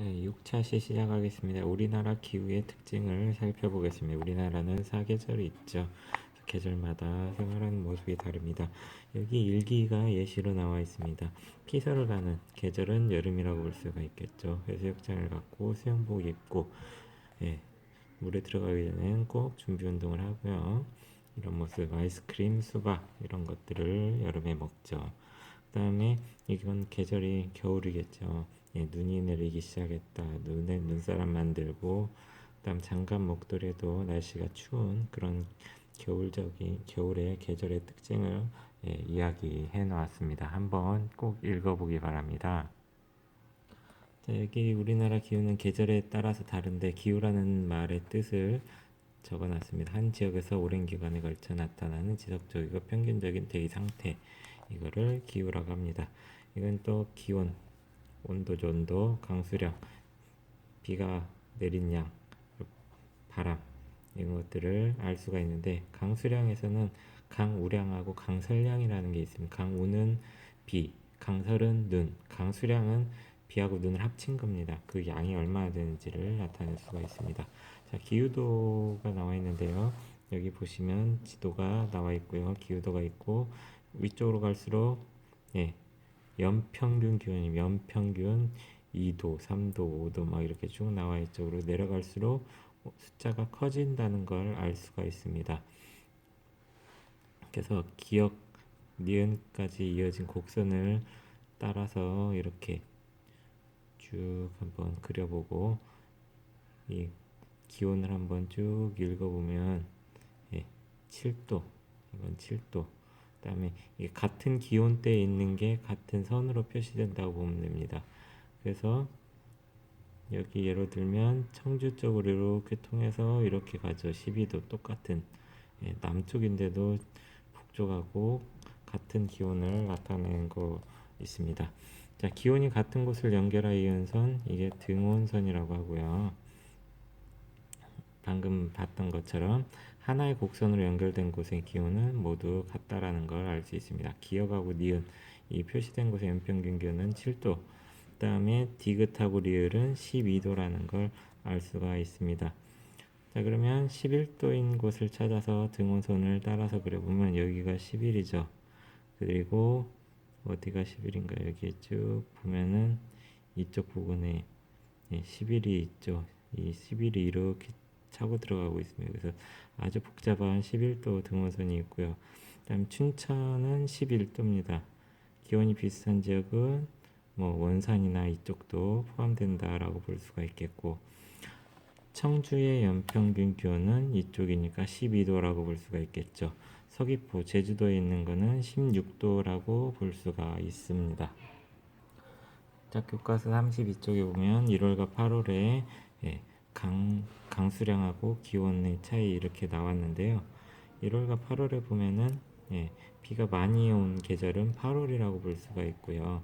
네, 6차시 시작하겠습니다. 우리나라 기후의 특징을 살펴보겠습니다. 우리나라는 사계절이 있죠. 계절마다 생활하는 모습이 다릅니다. 여기 일기가 예시로 나와 있습니다. 피서를 가는 계절은 여름이라고 볼 수가 있겠죠. 해수욕장을 갔고 수영복 입고 예, 물에 들어가기 전에는 꼭 준비 운동을 하고요. 이런 모습, 아이스크림, 수박 이런 것들을 여름에 먹죠. 그다음에 이건 계절이 겨울이겠죠. 예, 눈이 내리기 시작했다. 눈에 눈사람 만들고, 그다음 장갑 목도리에도 날씨가 추운 그런 겨울적인 겨울의 계절의 특징을 이야기해 놓았습니다. 한번 꼭 읽어보기 바랍니다. 자, 여기 우리나라 기후는 계절에 따라서 다른데 기후라는 말의 뜻을 적어놨습니다. 한 지역에서 오랜 기간에 걸쳐 나타나는 지속적이고 평균적인 대기 상태, 이거를 기후라고 합니다. 이건 또 기온, 온도, 온도, 강수량, 비가 내린 양, 바람 이런 것들을 알 수가 있는데, 강수량에서는 강우량하고 강설량이라는 게 있습니다. 강우는 비, 강설은 눈, 강수량은 비하고 눈을 합친 겁니다. 그 양이 얼마나 되는지를 나타낼 수가 있습니다. 자, 기후도가 나와 있는데요. 여기 보시면 지도가 나와 있고요. 기후도가 있고, 위쪽으로 갈수록 예, 연평균 기온이 연평균 2도, 3도, 5도 막 이렇게 쭉 나와 있죠. 그리고 내려갈수록 숫자가 커진다는 걸 알 수가 있습니다. 그래서 기역, 니은까지 이어진 곡선을 따라서 이렇게 쭉 한번 그려보고 이 기온을 한번 쭉 읽어보면 예, 7도, 이건 7도. 그다음에 이게 같은 기온대에 있는 게 같은 선으로 표시된다고 보면 됩니다. 그래서 여기 예로 들면 청주 쪽으로 이렇게 통해서 이렇게 가죠. 12도 똑같은 남쪽인데도 북쪽하고 같은 기온을 나타내는 거 있습니다. 자, 기온이 같은 곳을 연결하여 이은 선, 이게 등원선이라고 하고요. 방금 봤던 것처럼 하나의 곡선으로 연결된 곳의 기온은 모두 같다라는 걸 알 수 있습니다. 기역하고 니은, 이 표시된 곳의 연평균 기온은 7도, 그 다음에 디귿하고 리을은 12도라는 걸 알 수가 있습니다. 자, 그러면 11도인 곳을 찾아서 등원선을 따라서 그려보면 여기가 11이죠. 그리고 어디가 11인가, 여기 쭉 보면은 이쪽 부분에 11이 있죠. 이 11이 이렇게 차고 들어가고 있습니다. 그래서 아주 복잡한 11도 등원선이 있고요. 다음 춘천은 11도입니다. 기온이 비슷한 지역은 뭐 원산이나 이쪽도 포함된다라고 볼 수가 있겠고, 청주의 연평균 기온은 이쪽이니까 12도라고 볼 수가 있겠죠. 서귀포, 제주도에 있는 거는 16도라고 볼 수가 있습니다. 자, 교과서 32쪽에 보면 1월과 8월에 강수량하고 기온의 차이 이렇게 나왔는데요. 1월과 8월에 보면은 비가 많이 온 계절은 8월이라고 볼 수가 있고요.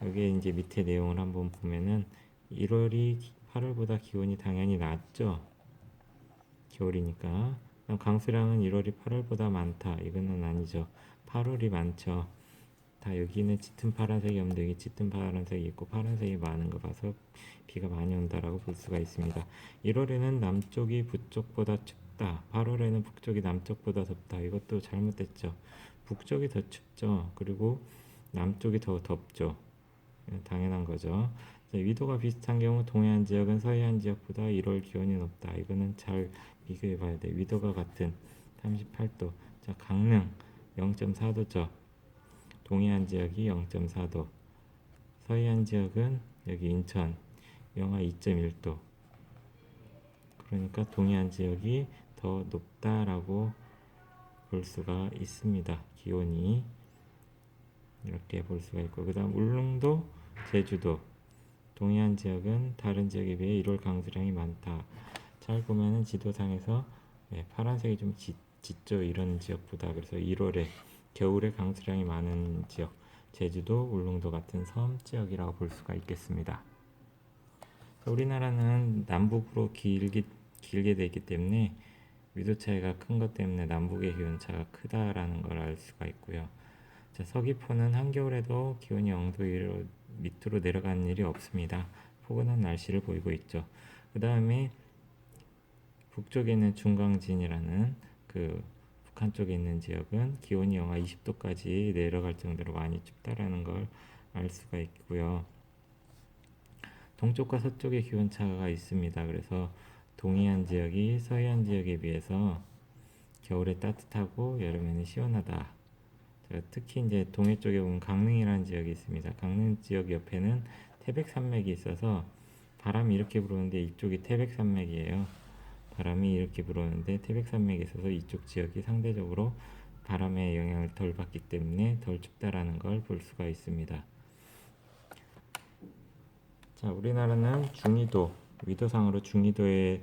여기에 이제 밑에 내용을 한번 보면은 1월이 8월보다 기온이 당연히 낮죠. 겨울이니까. 강수량은 1월이 8월보다 많다. 이거는 아니죠. 8월이 많죠. 다 여기는 짙은 파란색이 없는데 여기 짙은 파란색이 있고 파란색이 많은 거 봐서 비가 많이 온다라고 볼 수가 있습니다. 1월에는 남쪽이 북쪽보다 춥다. 8월에는 북쪽이 남쪽보다 덥다. 이것도 잘못됐죠. 북쪽이 더 춥죠. 그리고 남쪽이 더 덥죠. 당연한 거죠. 위도가 비슷한 경우 동해안 지역은 서해안 지역보다 1월 기온이 높다. 이거는 잘 비교해 봐야 돼. 위도가 같은 38도. 자, 강릉 0.4도죠. 동해안 지역이 0.4도, 서해안 지역은 여기 인천 영하 2.1도. 그러니까 동해안 지역이 더 높다라고 볼 수가 있습니다. 기온이 이렇게 볼 수가 있고, 그 다음 울릉도, 제주도, 동해안 지역은 다른 지역에 비해 1월 강수량이 많다. 잘 보면은 지도상에서 파란색이 좀 짙죠. 이런 지역보다. 그래서 1월에 겨울에 강수량이 많은 지역, 제주도, 울릉도 같은 섬 지역이라고 볼 수가 있겠습니다. 우리나라는 남북으로 길게 되어 있기 때문에 위도 차이가 큰 것 때문에 남북의 기온차가 크다라는 걸 알 수가 있고요. 자, 서귀포는 한겨울에도 기온이 0도 밑으로 내려가는 일이 없습니다. 포근한 날씨를 보이고 있죠. 그 다음에 북쪽에 있는 중강진이라는 그 북한 쪽에 있는 지역은 기온이 영하 20도까지 내려갈 정도로 많이 춥다라는 걸 알 수가 있고요. 동쪽과 서쪽의 기온차가 있습니다. 그래서 동해안 지역이 서해안 지역에 비해서 겨울에 따뜻하고 여름에는 시원하다. 특히 이제 동해 쪽에 보면 강릉이라는 지역이 있습니다. 강릉 지역 옆에는 태백산맥이 있어서 바람이 이렇게 불어오는데 이쪽이 태백산맥이에요. 바람이 이렇게 불어오는데 태백산맥에 있어서 이쪽 지역이 상대적으로 바람의 영향을 덜 받기 때문에 덜 춥다라는 걸 볼 수가 있습니다. 자, 우리나라는 중위도, 위도상으로 중위도에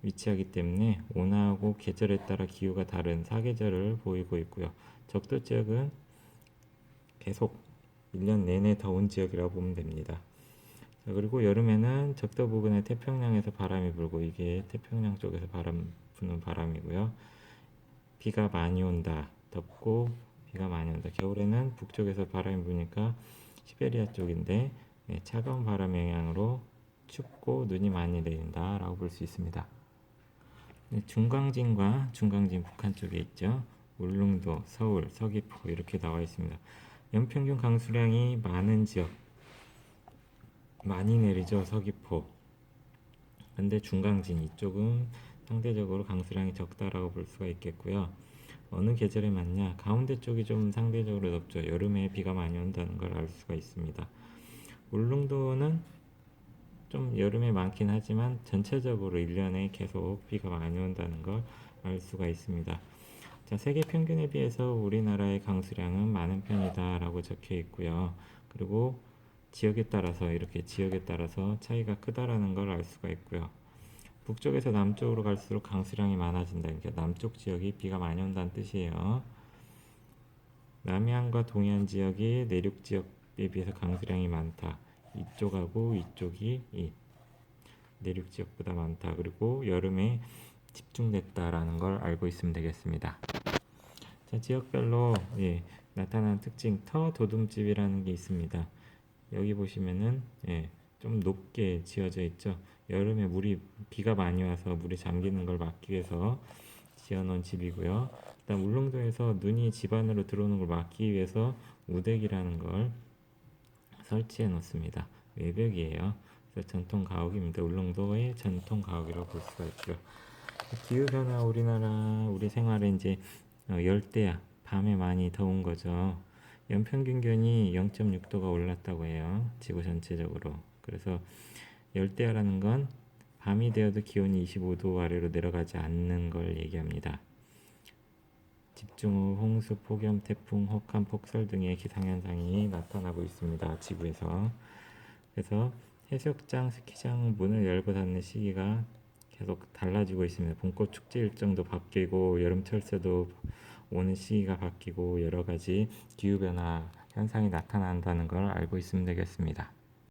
위치하기 때문에 온화하고 계절에 따라 기후가 다른 사계절을 보이고 있고요. 적도 지역은 계속 1년 내내 더운 지역이라고 보면 됩니다. 자, 그리고 여름에는 적도 부근의 태평양에서 바람이 불고 이게 태평양 쪽에서 부는 바람이고요. 비가 많이 온다. 덥고 비가 많이 온다. 겨울에는 북쪽에서 바람이 부니까 시베리아 쪽인데 차가운 바람 영향으로 춥고 눈이 많이 내린다 라고 볼 수 있습니다. 중강진과 중강진 북한 쪽에 있죠. 울릉도, 서울, 서귀포 이렇게 나와 있습니다. 연평균 강수량이 많은 지역 많이 내리죠. 서귀포. 근데 중강진 이쪽은 상대적으로 강수량이 적다라고 볼 수가 있겠고요. 어느 계절에 맞냐? 가운데 쪽이 좀 상대적으로 덥죠. 여름에 비가 많이 온다는 걸 알 수가 있습니다. 울릉도는 좀 여름에 많긴 하지만 전체적으로 1년에 계속 비가 많이 온다는 걸 알 수가 있습니다. 자, 세계 평균에 비해서 우리나라의 강수량은 많은 편이다라고 적혀 있고요. 그리고 지역에 따라서 이렇게 지역에 따라서 차이가 크다라는 걸 알 수가 있고요. 북쪽에서 남쪽으로 갈수록 강수량이 많아진다. 그러니까 남쪽 지역이 비가 많이 온다는 뜻이에요. 남해안과 동해안 지역이 내륙 지역에 비해서 강수량이 많다. 이쪽하고 이쪽이 내륙 지역보다 많다. 그리고 여름에 집중됐다라는 걸 알고 있으면 되겠습니다. 자, 지역별로 나타나는 특징 터도둠집이라는 게 있습니다. 여기 보시면은 좀 높게 지어져 있죠. 여름에 비가 많이 와서 물이 잠기는 걸 막기 위해서 지어놓은 집이고요. 일단 울릉도에서 눈이 집 안으로 들어오는 걸 막기 위해서 우대기라는 걸 설치해 놓습니다. 외벽이에요. 그래서 전통 가옥입니다. 울릉도의 전통 가옥이라고 볼 수가 있죠. 기후변화 우리 생활에 이제 열대야 밤에 많이 더운 거죠. 연평균 기온이 0.6도가 올랐다고 해요. 지구 전체적으로. 그래서 열대야라는 건 밤이 되어도 기온이 25도 아래로 내려가지 않는 걸 얘기합니다. 집중호우, 홍수, 폭염, 태풍, 혹한, 폭설 등의 기상현상이 나타나고 있습니다. 지구에서. 그래서 해수욕장, 스키장 문을 열고 닫는 시기가 계속 달라지고 있습니다. 봄꽃 축제 일정도 바뀌고 여름철새도 오는 시기가 바뀌고 여러 가지 기후변화 현상이 나타난다는 걸 알고 있으면 되겠습니다.